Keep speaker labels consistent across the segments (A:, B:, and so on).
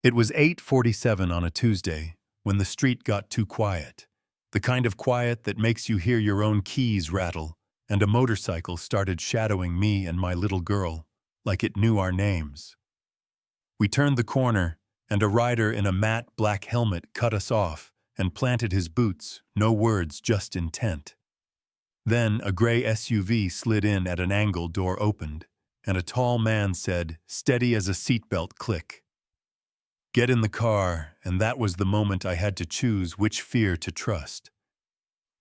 A: It was 8:47 on a Tuesday when the street got too quiet. The kind of quiet that makes you hear your own keys rattle, and a motorcycle started shadowing me and my little girl, like it knew our names. We turned the corner, and a rider in a matte black helmet cut us off and planted his boots, no words, just intent. Then a gray SUV slid in at an angle, door opened, and a tall man said, steady as a seatbelt click, "Get in the car," and that was the moment I had to choose which fear to trust.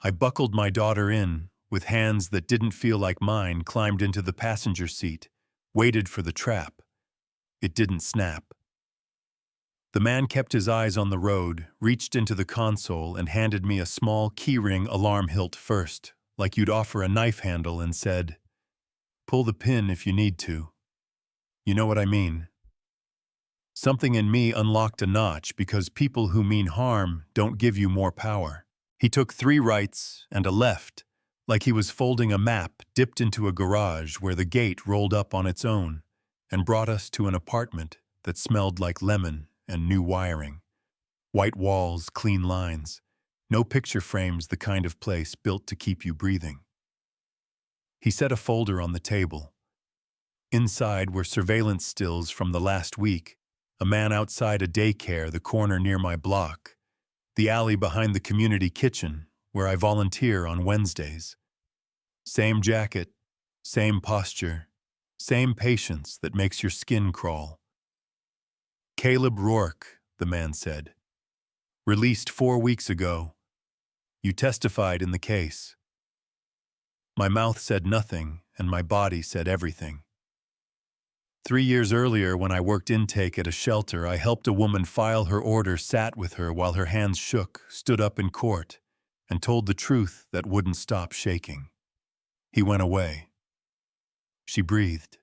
A: I buckled my daughter in, with hands that didn't feel like mine, climbed into the passenger seat, waited for the trap. It didn't snap. The man kept his eyes on the road, reached into the console and handed me a small keyring alarm hilt first, like you'd offer a knife handle, and said, "Pull the pin if you need to. You know what I mean." Something in me unlocked a notch because people who mean harm don't give you more power. He took 3 rights and a left, like he was folding a map, dipped into a garage where the gate rolled up on its own, and brought us to an apartment that smelled like lemon and new wiring. White walls, clean lines. No picture frames, the kind of place built to keep you breathing. He set a folder on the table. Inside were surveillance stills from the last week, a man outside a daycare, the corner near my block, the alley behind the community kitchen, where I volunteer on Wednesdays. Same jacket, same posture, same patience that makes your skin crawl. "Caleb Rourke," the man said. "Released 4 weeks ago. You testified in the case." My mouth said nothing, and my body said everything. 3 years earlier, when I worked intake at a shelter, I helped a woman file her order, sat with her while her hands shook, stood up in court, and told the truth that wouldn't stop shaking. He went away. She breathed.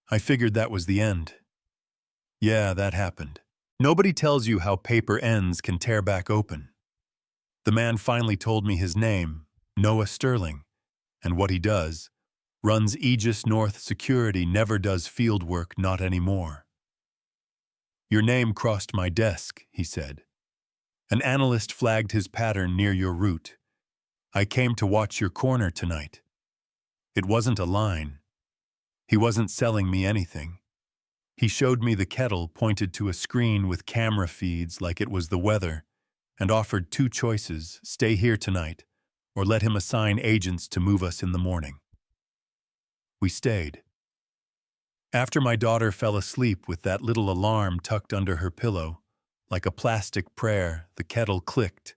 A: I figured that was the end. Yeah, that happened. Nobody tells you how paper ends can tear back open. The man finally told me his name, Noah Sterling, and what he does. Runs Aegis North Security, never does field work, not anymore. "Your name crossed my desk," he said. "An analyst flagged his pattern near your route. I came to watch your corner tonight." It wasn't a line. He wasn't selling me anything. He showed me the kettle, pointed to a screen with camera feeds like it was the weather, and offered 2 choices: stay here tonight, or let him assign agents to move us in the morning. We stayed. After my daughter fell asleep with that little alarm tucked under her pillow, like a plastic prayer, the kettle clicked,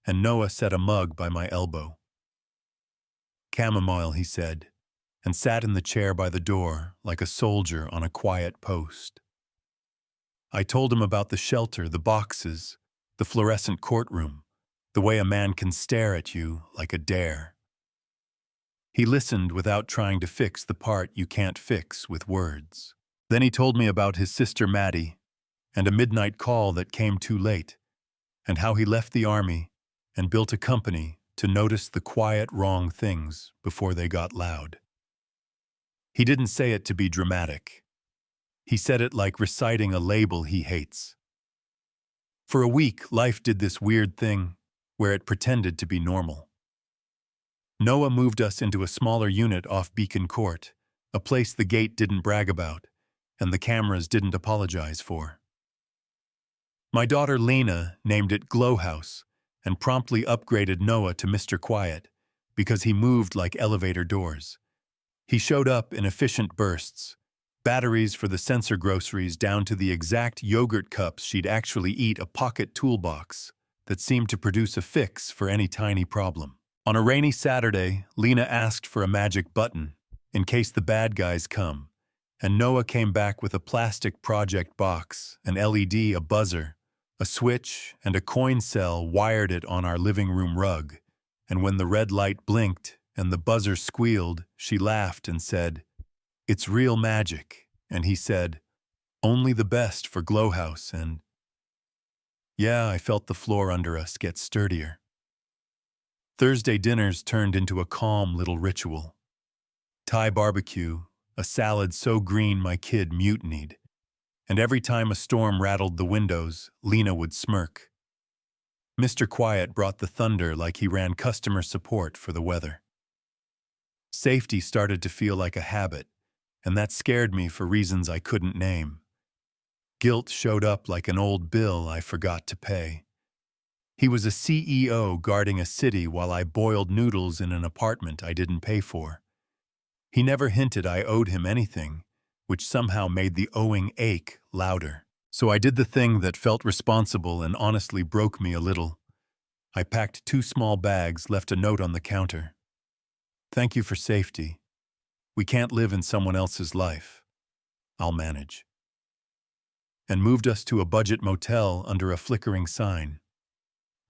A: and Noah set a mug by my elbow. "Chamomile," he said, and sat in the chair by the door like a soldier on a quiet post. I told him about the shelter, the boxes, the fluorescent courtroom, the way a man can stare at you like a dare. He listened without trying to fix the part you can't fix with words. Then he told me about his sister Maddie, and a midnight call that came too late, and how he left the army and built a company to notice the quiet, wrong things before they got loud. He didn't say it to be dramatic. He said it like reciting a label he hates. For a week, life did this weird thing where it pretended to be normal. Noah moved us into a smaller unit off Beacon Court, a place the gate didn't brag about, and the cameras didn't apologize for. My daughter Lena named it Glow House and promptly upgraded Noah to Mr. Quiet because he moved like elevator doors. He showed up in efficient bursts, batteries for the sensor groceries down to the exact yogurt cups she'd actually eat, a pocket toolbox that seemed to produce a fix for any tiny problem. On a rainy Saturday, Lena asked for a magic button in case the bad guys come, and Noah came back with a plastic project box, an LED, a buzzer, a switch, and a coin cell, wired it on our living room rug, and when the red light blinked and the buzzer squealed, she laughed and said, "It's real magic," and he said, "Only the best for Glow House," and yeah, I felt the floor under us get sturdier. Thursday dinners turned into a calm little ritual. Thai barbecue, a salad so green my kid mutinied, And every time a storm rattled the windows, Lena would smirk. Mr. Quiet brought the thunder like he ran customer support for the weather. Safety started to feel like a habit, and that scared me for reasons I couldn't name. Guilt showed up like an old bill I forgot to pay. He was a CEO guarding a city while I boiled noodles in an apartment I didn't pay for. He never hinted I owed him anything, which somehow made the owing ache louder. So I did the thing that felt responsible and honestly broke me a little. I packed 2 small bags, left a note on the counter. "Thank you for safety. We can't live in someone else's life. I'll manage." And moved us to a budget motel under a flickering sign.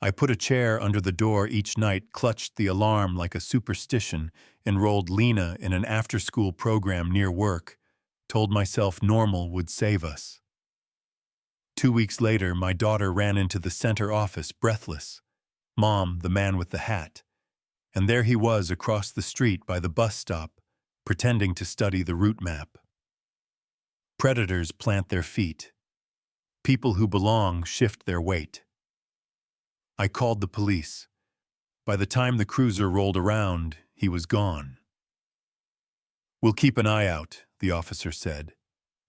A: I put a chair under the door each night, clutched the alarm like a superstition, enrolled Lena in an after-school program near work, told myself normal would save us. 2 weeks later, my daughter ran into the center office, breathless. "Mom, the man with the hat." And there he was across the street by the bus stop, pretending to study the route map. Predators plant their feet. People who belong shift their weight. I called the police. By the time the cruiser rolled around, he was gone. "We'll keep an eye out," the officer said.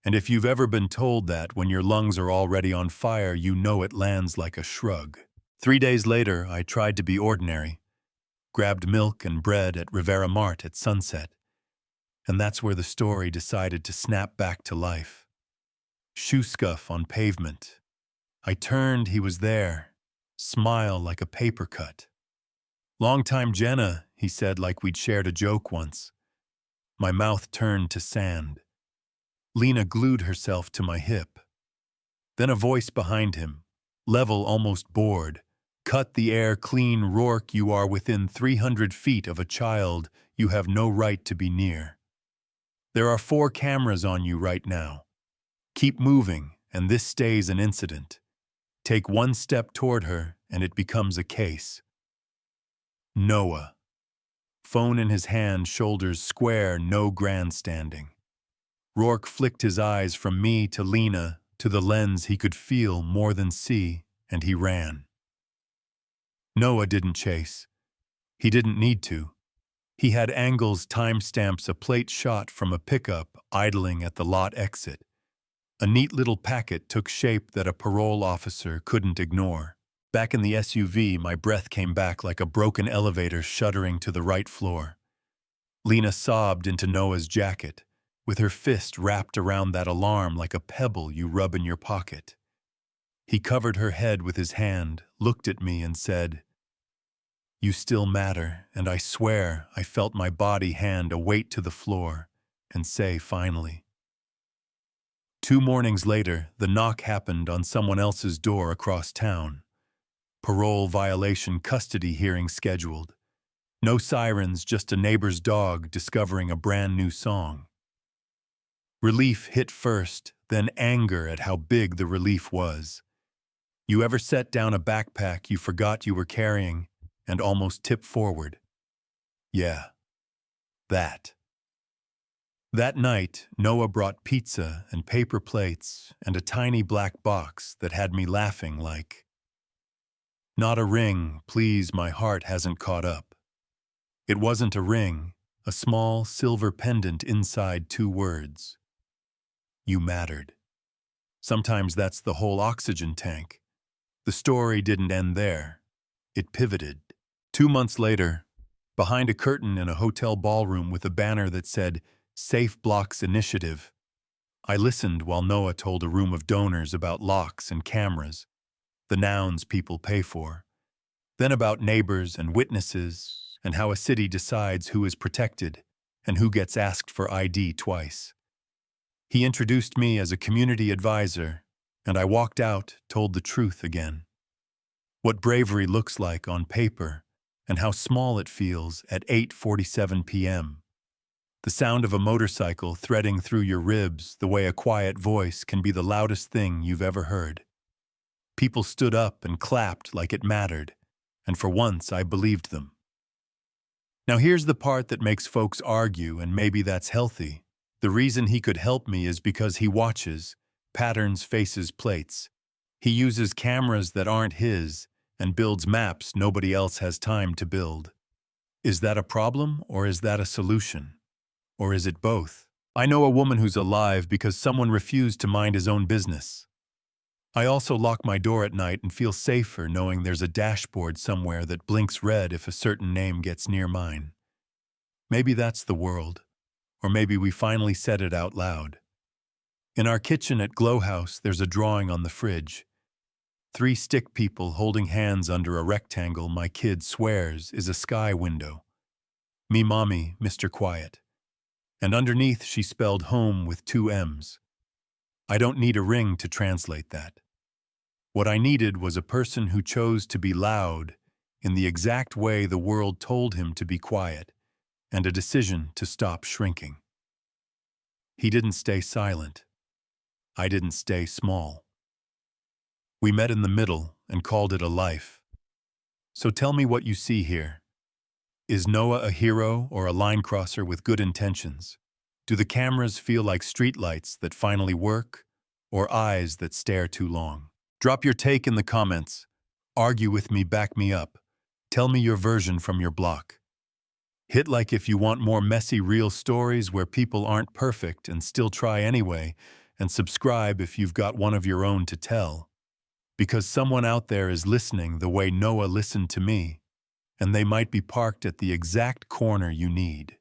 A: And if you've ever been told that when your lungs are already on fire, you know it lands like a shrug. 3 days later, I tried to be ordinary. Grabbed milk and bread at Rivera Mart at sunset. And that's where the story decided to snap back to life. Shoe scuff on pavement. I turned, he was there. Smile like a paper cut. "Long time, Jenna," he said like we'd shared a joke once. My mouth turned to sand. Lena glued herself to my hip. Then a voice behind him, level, almost bored. "Cut the air clean, Rourke, you are within 300 feet of a child you have no right to be near. There are 4 cameras on you right now. Keep moving, and this stays an incident. Take 1 step toward her, and it becomes a case." Noah. Phone in his hand, shoulders square, no grandstanding. Rourke flicked his eyes from me to Lena, to the lens he could feel more than see, and he ran. Noah didn't chase. He didn't need to. He had angles, timestamps, a plate shot from a pickup idling at the lot exit. A neat little packet took shape that a parole officer couldn't ignore. Back in the SUV, my breath came back like a broken elevator shuddering to the right floor. Lena sobbed into Noah's jacket, with her fist wrapped around that alarm like a pebble you rub in your pocket. He covered her head with his hand, looked at me and said, "You still matter," and I swear I felt my body hand a weight to the floor and say finally. 2 mornings later, the knock happened on someone else's door across town. Parole violation custody hearing scheduled. No sirens, just a neighbor's dog discovering a brand new song. Relief hit first, then anger at how big the relief was. You ever set down a backpack you forgot you were carrying and almost tipped forward? Yeah, that. That night, Noah brought pizza and paper plates and a tiny black box that had me laughing like, "Not a ring, please, my heart hasn't caught up." It wasn't a ring, a small silver pendant inside 2 words. You mattered. Sometimes that's the whole oxygen tank. The story didn't end there. It pivoted. 2 months later, behind a curtain in a hotel ballroom with a banner that said, "Safe Blocks Initiative," I listened while Noah told a room of donors about locks and cameras, the nouns people pay for, then about neighbors and witnesses and how a city decides who is protected and who gets asked for ID twice. He introduced me as a community advisor, and I walked out, told the truth again. What bravery looks like on paper and how small it feels at 8:47 p.m. The sound of a motorcycle threading through your ribs the way a quiet voice can be the loudest thing you've ever heard. People stood up and clapped like it mattered, and for once I believed them. Now here's the part that makes folks argue, and maybe that's healthy. The reason he could help me is because he watches, patterns, faces, plates. He uses cameras that aren't his and builds maps nobody else has time to build. Is that a problem or is that a solution? Or is it both? I know a woman who's alive because someone refused to mind his own business. I also lock my door at night and feel safer knowing there's a dashboard somewhere that blinks red if a certain name gets near mine. Maybe that's the world, or maybe we finally said it out loud. In our kitchen at Glow House, there's a drawing on the fridge. 3 stick people holding hands under a rectangle my kid swears is a sky window. Me mommy, Mr. Quiet. And underneath she spelled home with 2 M's. I don't need a ring to translate that. What I needed was a person who chose to be loud in the exact way the world told him to be quiet, and a decision to stop shrinking. He didn't stay silent. I didn't stay small. We met in the middle and called it a life. So tell me what you see here. Is Noah a hero or a line crosser with good intentions? Do the cameras feel like streetlights that finally work, or eyes that stare too long? Drop your take in the comments. Argue with me, back me up. Tell me your version from your block. Hit like if you want more messy, real stories where people aren't perfect and still try anyway, and subscribe if you've got one of your own to tell. Because someone out there is listening the way Noah listened to me, and they might be parked at the exact corner you need.